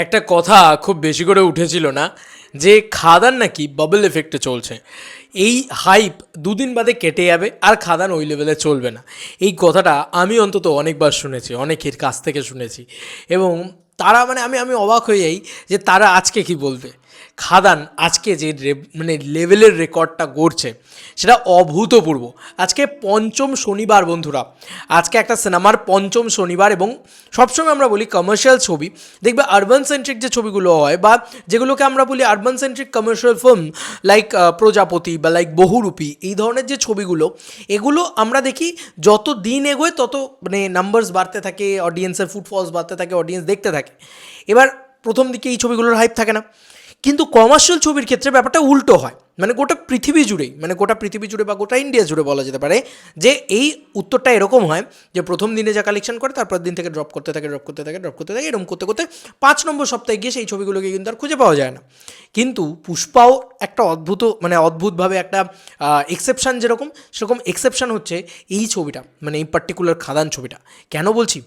একটা কথা খুব বেশি করে উঠেছিল না যে খাদান নাকি বাবল এফেক্টে চলছে, এই হাইপ দুদিন বাদে কেটে যাবে আর খাদান ওই লেভেলে চলবে না। এই কথাটা আমি অন্তত অনেকবার শুনেছি, অনেকের কাছ থেকে শুনেছি, এবং তারা মানে আমি আমি অবাক হয়ে যাই যে তারা আজকে কি বলবে। খাদান আজকে যে মানে লেভেলের রেকর্ডটা গড়ছে সেটা অভূতপূর্ব। আজকে পঞ্চম শনিবার বন্ধুরা, আজকে একটা সিনেমার পঞ্চম শনিবার, এবং সবসময় আমরা বলি কমার্শিয়াল ছবি, দেখবে আরবান সেন্ট্রিক যে ছবিগুলো হয় বা যেগুলোকে আমরা বলি urban centric commercial film, like প্রজাপতি বা লাইক বহুরূপী, এই ধরনের যে ছবিগুলো, এগুলো আমরা দেখি যত দিন এগোয় তত মানে নাম্বারস বাড়তে থাকে, অডিয়েন্সের ফুটফলস বাড়তে থাকে, অডিয়েন্স দেখতে থাকে। এবার প্রথম দিকে এই ছবিগুলোর হাইপ থাকে না, কিন্তু কমার্শিয়াল ছবির ক্ষেত্রে ব্যাপারটা উল্টো হয়। মানে গোটা পৃথিবী জুড়েই, মানে গোটা পৃথিবী জুড়ে বা গোটা ইন্ডিয়া জুড়ে বলা যেতে পারে যে এই উত্তরটা এরকম হয় যে প্রথম দিনে যা কালেকশন করে তারপর দিন থেকে ড্রপ করতে থাকে, এরকম করতে করতে 5 নম্বর সপ্তাহে গিয়ে সেই ছবিগুলোকে কিন্তু আর খুঁজে পাওয়া যায় না। কিন্তু পুষ্পাও একটা অদ্ভুতভাবে একটা এক্সেপশান, সেরকম এক্সেপশান হচ্ছে এই ছবিটা, মানে এই পার্টিকুলার খাদান ছবিটা। কেন বলছি?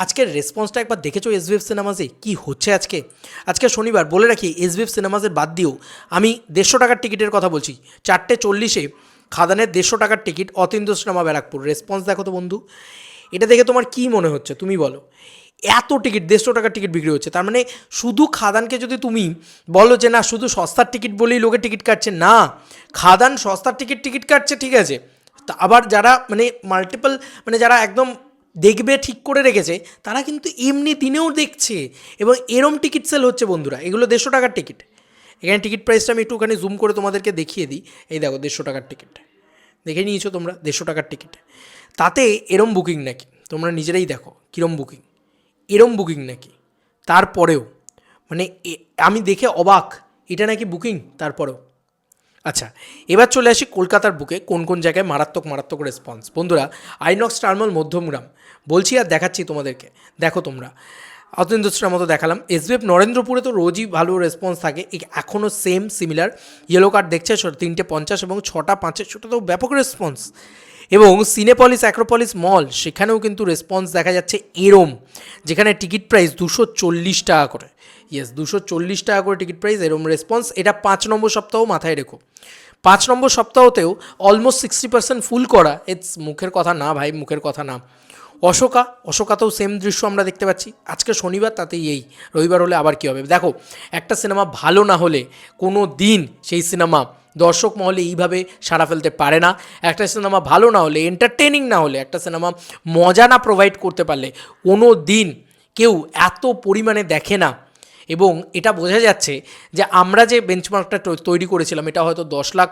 আজকের রেসপন্সটা একবার দেখেছো এসভিএফ সিনেমাসে কী হচ্ছে আজকে শনিবার। বলে রাখি, এসভিএফ সিনেমাসের বাদ দিয়েও আমি 150 টাকার টিকিটের কথা বলছি। 4:40 খাদানের 150 টাকার ticket, Atindra cinema Barrackpore. Response দেখো তো বন্ধু, এটা দেখে তোমার কী মনে হচ্ছে তুমি বলো? এত টিকিট, 150 টাকার টিকিট বিক্রি হচ্ছে। তার মানে শুধু খাদানকে যদি তুমি বলো যে না শুধু সস্তার টিকিট বলেই লোকে টিকিট কাটছে, না, খাদান সস্তার টিকিট কাটছে ঠিক আছে, তা আবার যারা মানে মাল্টিপল, মানে যারা একদম দেখবে ঠিক করে রেখেছে, তারা কিন্তু এমনি দিনেও দেখছে, এবং এরম টিকিট সেল হচ্ছে বন্ধুরা। এগুলো 150 টাকার টিকিট। এখানে টিকিট প্রাইসটা আমি একটুখানি জুম করে তোমাদেরকে দেখিয়ে দিই। এই দেখো 150 টাকার টিকিট, দেখে নিয়েছো তোমরা 150 টাকার টিকিট। তাতে এরম বুকিং নাকি, তোমরা নিজেরাই দেখো কীরম বুকিং, এরম বুকিং নাকি তারপরেও, মানে আমি দেখে অবাক, এটা নাকি বুকিং তারপরেও। আচ্ছা, এবার চলে আসি কলকাতার বুকে কোন কোন জায়গায় মারাত্মক রেসপন্স। বন্ধুরা, আইনক্স টার্মিনাল মধ্যমগ্রাম বলছি আর দেখাচ্ছি তোমাদেরকে, দেখো তোমরা। অতীন্দ্রশ্রের মতো দেখালাম। এসবিএফ নরেন্দ্রপুরে তো রোজই ভালো রেসপন্স থাকে, এখনও সেম সিমিলার। ইয়েলো কার্ড দেখছে 3:50 এবং 6:05, সেটাতেও ব্যাপক রেসপন্স। এবং সিনেপলিস অ্যাক্রোপলিস মল, সেখানেও কিন্তু রেসপন্স দেখা যাচ্ছে এরম, যেখানে টিকিট প্রাইস 240 টাকা করে। ইয়েস, 240 টাকা করে টিকিট প্রাইস, এরম রেসপন্স। এটা 5 নম্বর সপ্তাহ, মাথায় রেখো। 5 নম্বর সপ্তাহতেও অলমোস্ট 60% ফুল করা। ইটস মুখের কথা না ভাই, মুখের কথা না। অশোকাতেও সেম দৃশ্য আমরা দেখতে পাচ্ছি। আজকে শনিবার, তাতেই এই রবিবার হলে আবার কী হবে? দেখো, একটা সিনেমা ভালো না হলে কোনো দিন সেই সিনেমা দর্শক মহলে এইভাবে সাড়া ফেলতে পারে না। একটা সিনেমা ভালো না হলে, এন্টারটেনিং না হলে, একটা সিনেমা মজা না প্রোভাইড করতে পারলে কোনো দিন কেউ এত পরিমাণে দেখে না। এবং এটা বোঝা যাচ্ছে যে আমরা যে বেঞ্চমার্কটা তৈরি করেছিলাম, এটা হয়তো 10 লাখ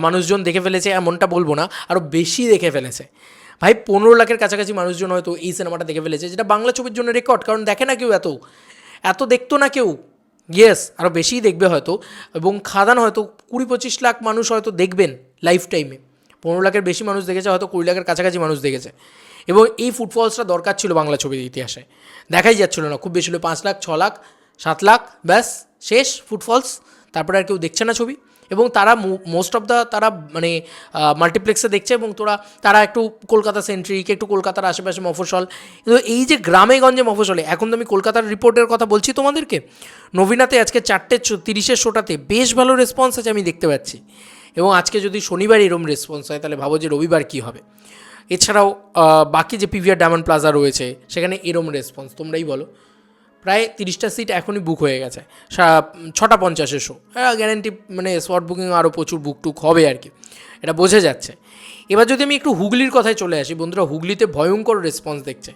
মানুষজন দেখে ফেলেছে এমনটা বলবো না, আরও বেশি দেখে ফেলেছে ভাই। 15 লাখের কাছাকাছি মানুষজন হয়তো এই সিনেমাটা দেখে ফেলেছে, যেটা বাংলা ছবির জন্য রেকর্ড। কারণ দেখে না কেউ, এত দেখতো না কেউ। ইয়েস, আরও বেশিই দেখবে হয়তো। এবং খাদান হয়তো 20-25 লাখ মানুষ হয়তো দেখবেন লাইফ টাইমে। 15 লাখের বেশি মানুষ দেখেছে, হয়তো 20 লাখের কাছাকাছি মানুষ দেখেছে। এবং এই ফুটফলসটা দরকার ছিল বাংলা ছবির ইতিহাসে, দেখাই যাচ্ছিল না। খুব বেশি হলো 5 লাখ, 6 লাখ, 7 লাখ, ব্যাস শেষ ফুটফলস। তারপরে আর কেউ দেখছে না ছবি। এবং তারা মোস্ট অফ দ্য তারা মানে মাল্টিপ্লেক্সে দেখছে, এবং তারা একটু কলকাতা সেন্ট্রিক, একটু কলকাতার আশেপাশে মফস্বল। কিন্তু এই যে গ্রামে গঞ্জে মফস্বলে, এখন তো আমি কলকাতার রিপোর্টের কথা বলছি তোমাদেরকে। নবীনাতে আজকে 4:30 শোটাতে বেশ ভালো রেসপন্স আছে আমি দেখতে পাচ্ছি। এবং আজকে যদি শনিবার এরম রেসপন্স হয়, তাহলে ভাবো যে রবিবার কী হবে। এছাড়াও বাকি যে পিভিআর ডায়মন্ড প্লাজা রয়েছে, সেখানে এরম রেসপন্স, তোমরাই বলো। প্রায় 30টা সিট এখনই বুক হয়ে গেছে। 6:50 শো, গ্যারেন্টি, মানে স্পট বুকিং আরও প্রচুর বুকটুক হবে আর কি, এটা বোঝা যাচ্ছে। এবার যদি আমি একটু হুগলির কথায় চলে আসি, বন্ধুরা, হুগলিতে ভয়ঙ্কর রেসপন্স দেখছে।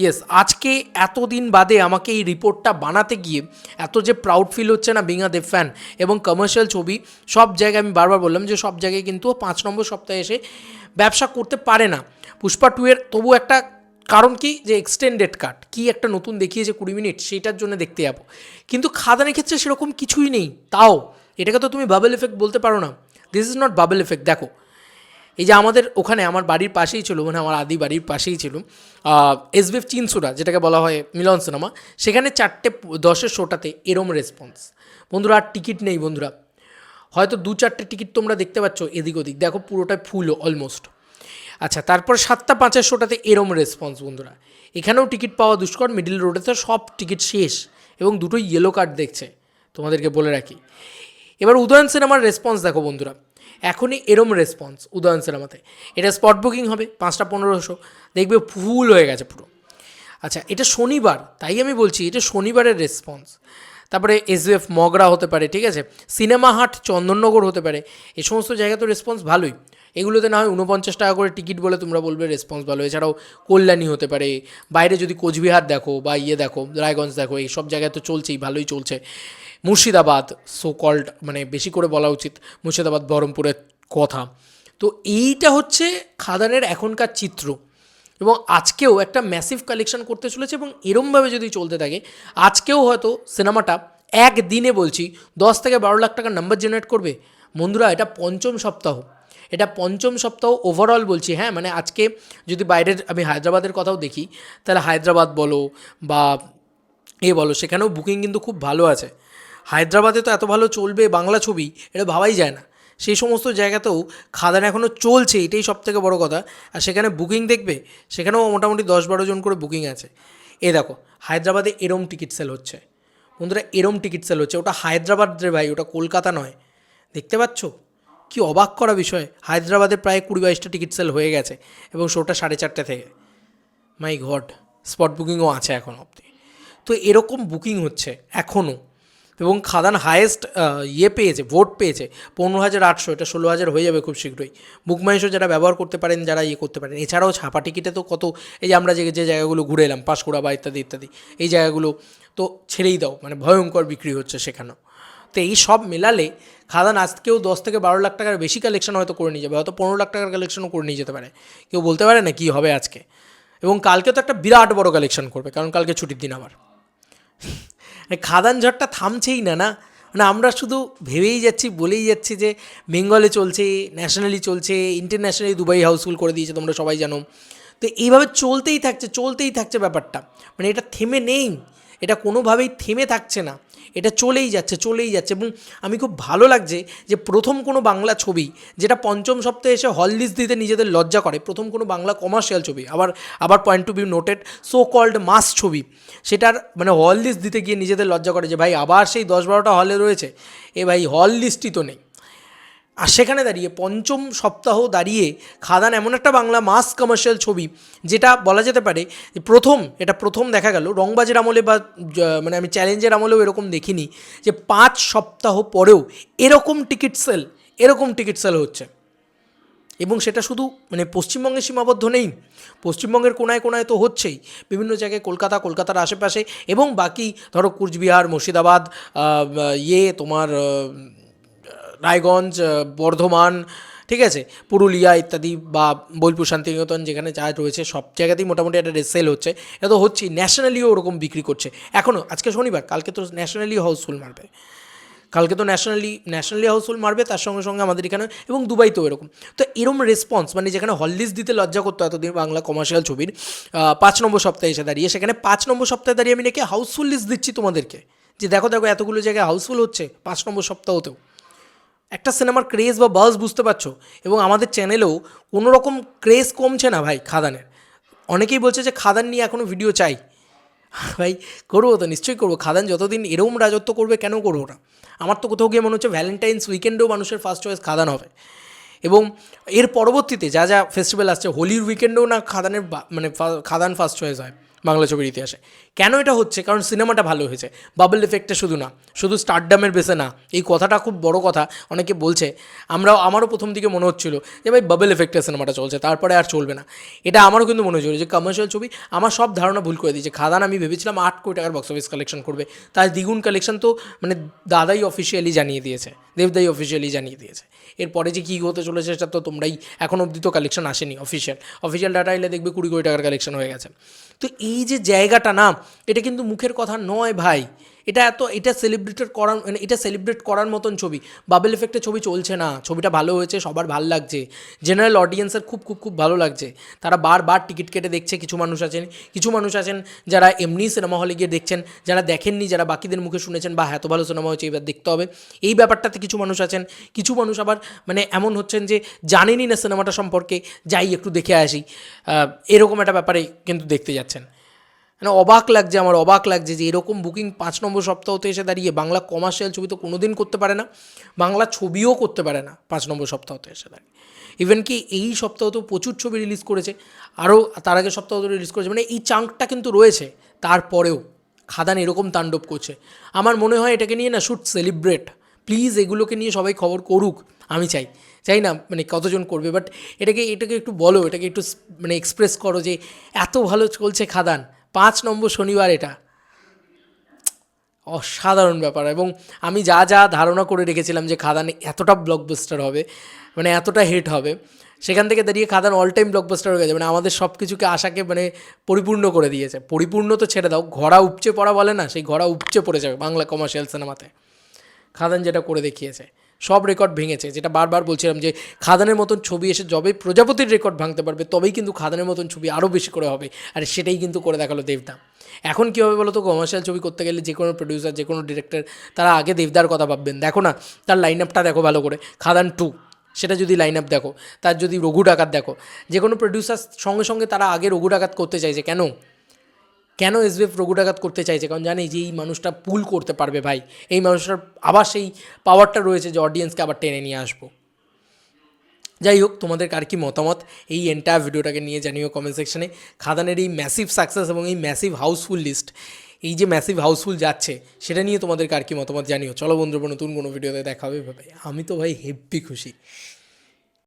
ইয়েস, আজকে এতদিন বাদে আমাকে এই রিপোর্টটা বানাতে গিয়ে এত যে প্রাউড ফিল হচ্ছে না, বিং আ দেব ফ্যান। এবং কমার্শিয়াল ছবি সব জায়গায়, আমি বারবার বললাম যে সব জায়গায় কিন্তু 5 নম্বর সপ্তাহে এসে ব্যবসা করতে পারে না। পুষ্পা 2 এর তবু একটা কারণ কি, যে এক্সটেন্ডেড কাট কি একটা নতুন দেখিয়েছে 20 মিনিট, সেইটার জন্য দেখতে যাবো। কিন্তু খাদানের ক্ষেত্রে সেরকম কিছুই নেই। তাও এটাকে তো তুমি বাবল এফেক্ট বলতে পারো না। This is not bubble effect. দেখো, এই যে আমাদের ওখানে আমার বাড়ির পাশেই ছিল, মানে আমার আদি বাড়ির পাশেই ছিল এসবিএফ চিনসুরা, যেটাকে বলা হয় মিলন সিনেমা, সেখানে 4:10 শোটাতে এরম রেসপন্স। বন্ধুরা, আর টিকিট নেই বন্ধুরা, হয়তো 2-4টে টিকিট তোমরা দেখতে পাচ্ছ এদিক ওদিক, দেখো পুরোটাই ফুল অলমোস্ট। আচ্ছা, তারপর 7:05 শোটাতে এরম রেসপন্স বন্ধুরা। এখানেও টিকিট পাওয়া দুষ্কর, মিডিল রোডেতে সব টিকিট শেষ। এবং দুটোই ইয়েলো কার্ড দেখছে, তোমাদেরকে বলে রাখি। এবার উদয়ন সিনেমার রেসপন্স দেখো বন্ধুরা, এখনই এরম রেসপন্স উদয়ন সিনেমাতে। এটা স্পট বুকিং হবে 5টা 1500, দেখবে ফুল হয়ে গেছে পুরো। আচ্ছা, এটা শনিবার, তাই আমি বলছি এটা শনিবারের রেসপন্স। তারপরে এসবিএফ মগরা হতে পারে, ঠিক আছে, সিনেমা হাট চন্দননগর হতে পারে, এই সমস্ত জায়গা তো রেসপন্স ভালোই। এগুলোতে না হয় 49 টাকা করে টিকিট বলে তোমরা বলবে রেসপন্স ভালো। এছাড়াও কল্যাণী হতে পারে, বাইরে যদি কোচবিহার দেখো বা দেখো রায়গঞ্জ দেখো, এই সব জায়গায় তো চলছেই, ভালোই চলছে। মুর্শিদাবাদ সো কল্ড, মানে বেশি করে বলা উচিত মুর্শিদাবাদ বহরমপুরের কথা। তো এইটা হচ্ছে খাদানের এখনকার চিত্র, এবং আজকেও একটা ম্যাসিভ কালেকশন করতে চলেছে, এবং এরমভাবে যদি চলতে থাকে আজকেও হয়তো সিনেমাটা একদিনে বলছি 10 থেকে 12 লাখ টাকার নাম্বার জেনারেট করবে। বন্ধুরা, এটা পঞ্চম সপ্তাহ, এটা পঞ্চম সপ্তাহ ওভারঅল বলছি। হ্যাঁ, মানে আজকে যদি বাইরের আমি হায়দ্রাবাদের কথাও দেখি, তাহলে হায়দ্রাবাদ বলো বা বলো, সেখানেও বুকিং কিন্তু খুব ভালো আছে। হায়দ্রাবাদে তো এত ভালো চলবে বাংলা ছবি, এটা ভাবাই যায় না। সেই সমস্ত জায়গাতেও খাদান এখনও চলছে, এটাই সবথেকে বড় কথা। আর সেখানে বুকিং দেখবে, সেখানেও মোটামুটি 10-12 জন করে বুকিং আছে। দেখো হায়দ্রাবাদে এরম টিকিট সেল হচ্ছে বন্ধুরা, এরম টিকিট সেল হচ্ছে। ওটা হায়দ্রাবাদ রে ভাই, ওটা কলকাতা নয়। দেখতে পাচ্ছ কি অবাক করা বিষয়, হায়দ্রাবাদে প্রায় 20-22টা টিকিট সেল হয়ে গেছে, এবং শোটা 4:30 থেকে। মাই গড, স্পট বুকিংও আছে এখন অবধি। তো এরকম বুকিং হচ্ছে এখনও, এবং খাদান হায়েস্ট পেয়েছে, ভোট পেয়েছে 15,800, এটা 16,000 হয়ে যাবে খুব শীঘ্রই। বুকমাইশো যারা ব্যবহার করতে পারেন, যারা করতে পারেন। এছাড়াও ছাপা টিকিটে তো কত, এই যে আমরা যে জায়গাগুলো ঘুরে এলাম, পাঁশকুড়া বা ইত্যাদি ইত্যাদি, এই জায়গাগুলো তো ছেড়েই দাও, মানে ভয়ঙ্কর বিক্রি হচ্ছে সেখানেও। তো এই সব মেলালে খাদান আজকেও 10 থেকে 12 লাখ টাকার বেশি কালেকশন হয়তো করে নিয়ে যাবে, হয়তো 15 লাখ টাকার কালেকশনও করে নিয়ে যেতে পারে। কেউ বলতে পারে না কী হবে আজকে। এবং কালকে তো একটা বিরাট বড় কালেকশন করবে, কারণ কালকে ছুটির দিন আবার। খাদান ঝড়টা থামছেই না, না মানে আমরা শুধু ভেবেই যাচ্ছি, বলেই যাচ্ছি যে বেঙ্গলে চলছে, ন্যাশনালি চলছে, ইন্টারন্যাশনালি দুবাই হাউসফুল করে দিয়েছে, তোমরা সবাই জানো। তো এইভাবে চলতেই থাকছে ব্যাপারটা, মানে এটা থেমে নেই, এটা কোনোভাবেই থেমে থাকছে না, এটা চলেই যাচ্ছে। এবং আমি খুব ভালো লাগছে যে প্রথম কোনো বাংলা ছবি যেটা পঞ্চম সপ্তাহে এসে হল লিস্ট দিতে নিজেদের লজ্জা করে, প্রথম কোনো বাংলা কমার্শিয়াল ছবি, আবার point to be noted, so called mass ছবি, সেটার মানে হল লিস্ট দিতে গিয়ে নিজেদের লজ্জা করে যে ভাই আবার সেই 10-12টা হলে রয়েছে, ভাই হল লিস্টই তো নেই। আর সেখানে দাঁড়িয়ে পঞ্চম সপ্তাহ দাঁড়িয়ে খাদান এমন একটা বাংলা মাস কমার্শিয়াল ছবি, যেটা বলা যেতে পারে এটা প্রথম দেখা গেল রংবাজের আমলে, বা মানে আমি চ্যালেঞ্জের আমলেও এরকম দেখিনি যে 5 সপ্তাহ পরেও এরকম টিকিট সেল হচ্ছে। এবং সেটা শুধু মানে পশ্চিমবঙ্গে সীমাবদ্ধ নেই, পশ্চিমবঙ্গের কোনায় কোনায় তো হচ্ছেই, বিভিন্ন জায়গায় কলকাতার আশেপাশে, এবং বাকি ধরো কুচবিহার, মুর্শিদাবাদ, তোমার রায়গঞ্জ, বর্ধমান, ঠিক আছে, পুরুলিয়া ইত্যাদি, বা বোলপুর, শান্তিনিকেতন, যেখানে যা রয়েছে সব জায়গাতেই মোটামুটি একটা সেল হচ্ছে। এটা তো হচ্ছেই, ন্যাশনালিও ওরকম বিক্রি করছে এখনও। আজকে শনিবার, কালকে তো ন্যাশনালি হাউসফুল মারবে, ন্যাশনালি হাউসফুল মারবে, তার সঙ্গে সঙ্গে আমাদের এখানে এবং দুবাইতেও এরকম। তো এরম রেসপন্স, মানে যেখানে হল লিস্ট দিতে লজ্জা করতো এতদিন বাংলা কমার্শিয়াল ছবির, 5 নম্বর সপ্তাহে এসে দাঁড়িয়ে, সেখানে 5 নম্বর সপ্তাহে দাঁড়িয়ে আমি নাকি হাউসফুল লিস্ট দিচ্ছি তোমাদেরকে, যে দেখো এতগুলো জায়গায় হাউসফুল হচ্ছে 5 নম্বর সপ্তাহতেও। একটা সিনেমার ক্রেজ বা বাজ বুঝতে পারছো। এবং আমাদের চ্যানেলেও কোনো রকম ক্রেজ কমছে না ভাই খাদানের। অনেকেই বলছে যে খাদান নিয়ে এখনও ভিডিও চাই। ভাই করবো তো, নিশ্চয়ই করবো। খাদান যতদিন এরকম রাজত্ব করবে, কেন করবো না? আমার তো কোথাও গিয়ে মনে হচ্ছে ভ্যালেন্টাইন্স উইকেন্ডেও মানুষের ফার্স্ট চয়েস খাদান হবে। এবং এর পরবর্তীতে যা ফেস্টিভ্যাল আসছে, হোলির উইকেন্ডেও না খাদানের মানে খাদান ফার্স্ট চয়েস হয় বাংলা ছবির ইতিহাসে। কেন এটা হচ্ছে? কারণ সিনেমাটা ভালো হয়েছে, বাবল এফেক্টে শুধু স্টারডামের বেসে না। এই কথাটা খুব বড় কথা, অনেকে বলছে। আমারও প্রথম দিকে মনে হচ্ছিল যে ভাই বাবল এফেক্টে সিনেমাটা চলছে, তারপরে আর চলবে না। এটা আমারও কিন্তু মনে হচ্ছিল যে কমার্শিয়াল ছবি। আমার সব ধারণা ভুল করে দিয়েছে খাদান। আমি ভেবেছিলাম 8 কোটি টাকার বক্স অফিস কালেকশন করবে, তার দ্বিগুণ কালেকশন তো মানে দাদাই অফিসিয়ালি জানিয়ে দিয়েছে, দেবদাই অফিসিয়ালি জানিয়ে দিয়েছে। এরপরে যে কী হতে চলেছে সেটা তো তোমরাই, এখন অবধি তো কালেকশন আসেনি অফিসিয়াল ডাটা এলে দেখবে 20 কোটি টাকার কালেকশন হয়ে গেছে। তো এই যে জায়গাটা না, এটা কিন্তু মুখের কথা নয় ভাই, এটা সেলিব্রেট করার মতন ছবি। বাবল এফেক্টে ছবি চলছে না, ছবিটা ভালো হয়েছে, সবার ভালো লাগছে, জেনারেল অডিয়েন্সের খুব খুব খুব ভালো লাগছে। তারা বারবার টিকিট কেটে দেখছে। কিছু মানুষ আছেন যারা এমনি সিনেমা হলে গিয়ে দেখছেন, যারা দেখেননি, যারা বাকিদের মুখে শুনেছেন বা এত ভালো সিনেমা হয়েছে এবার দেখতে হবে, এই ব্যাপারটাতে কিছু মানুষ আছেন। কিছু মানুষ আবার মানে এমন হচ্ছেন যে জানেনই না সিনেমাটা সম্পর্কে, যাই একটু দেখে আসি, এরকম একটা ব্যাপারে কিন্তু দেখতে যাচ্ছেন। মানে অবাক লাগছে, আমার অবাক লাগছে যে এরকম বুকিং 5 নম্বর সপ্তাহতে এসে দাঁড়িয়ে বাংলা কমার্শিয়াল ছবি তো কোনো দিন করতে পারে না, বাংলা ছবিও করতে পারে না 5 নম্বর সপ্তাহতে এসে দাঁড়িয়ে। ইভেন কি এই সপ্তাহতেও প্রচুর ছবি রিলিজ করেছে, আরও তার আগের সপ্তাহ ধরে রিলিজ করেছে, মানে এই চাঙ্কটা কিন্তু রয়েছে। তারপরেও খাদান এরকম তাণ্ডব করছে, আমার মনে হয় এটাকে নিয়ে না শুড সেলিব্রেট। প্লিজ এগুলোকে নিয়ে সবাই খবর করুক, আমি চাই না মানে কতজন করবে, বাট এটাকে একটু বলো, এটাকে একটু মানে এক্সপ্রেস করো যে এত ভালো চলছে খাদান, 5 নম্বর শনিবার, এটা অসাধারণ ব্যাপার। এবং আমি যা যা ধারণা করে রেখেছিলাম যে খাদান এতটা ব্লকবাস্টার হবে, মানে এতটা হিট হবে, সেখান থেকে দাঁড়িয়ে খাদান অল টাইম ব্লকবাস্টার হয়ে গেছে, মানে আমাদের সব কিছুকে আশাকে মানে পরিপূর্ণ করে দিয়েছে। পরিপূর্ণ তো ছেড়ে দাও, ঘোড়া উপচে পড়া বলে না, সেই ঘোড়া উপচে পড়ে যাবে বাংলা কমার্শিয়াল সিনেমাতে। খাদান যেটা করে দেখিয়েছে, সব রেকর্ড ভেঙেছে, যেটা বারবার বলছিলাম যে খাদানের মতন ছবি এসে যবে প্রজাপতির রেকর্ড ভাঙতে পারবে তবেই কিন্তু খাদানের মতন ছবি আরও বেশি করে হবে, আর সেটাই কিন্তু করে দেখালো দেবদা। এখন কী হবে বলো তো, কমার্শিয়াল ছবি করতে গেলে যে কোনো প্রডিউসার, যে কোনো ডিরেক্টর, তারা আগে দেবদার কথা ভাববেন। দেখো না তার লাইন আপটা দেখো ভালো করে, খাদান 2 সেটা যদি লাইন আপ দেখো, তার যদি রঘু ডাকাত দেখো, যে কোনো প্রডিউসার সঙ্গে সঙ্গে তারা আগে রঘু ডাকাত করতে চাইছে। কেন এসবিএফ রঘু ডাকাত করতে চাইছে? কারণ জানি যে এই মানুষটা পুল করতে পারবে ভাই, এই মানুষটার আবার সেই পাওয়ারটা রয়েছে যে অডিয়েন্সকে আবার টেনে নিয়ে আসবো। যাই হোক, তোমাদের কার কী মতামত এই এন্টায়ার ভিডিওটাকে নিয়ে জানিও কমেন্ট সেকশনে। খাদানের এই ম্যাসিভ সাকসেস এবং এই ম্যাসিভ হাউসফুল লিস্ট, এই যে ম্যাসিভ হাউসফুল যাচ্ছে, সেটা নিয়ে তোমাদের কার কী মতামত জানিও। চলো বন্ধুরা, নতুন কোনো ভিডিওতে দেখা হবে ভাই, আমি তো ভাই হেব্বি খুশি।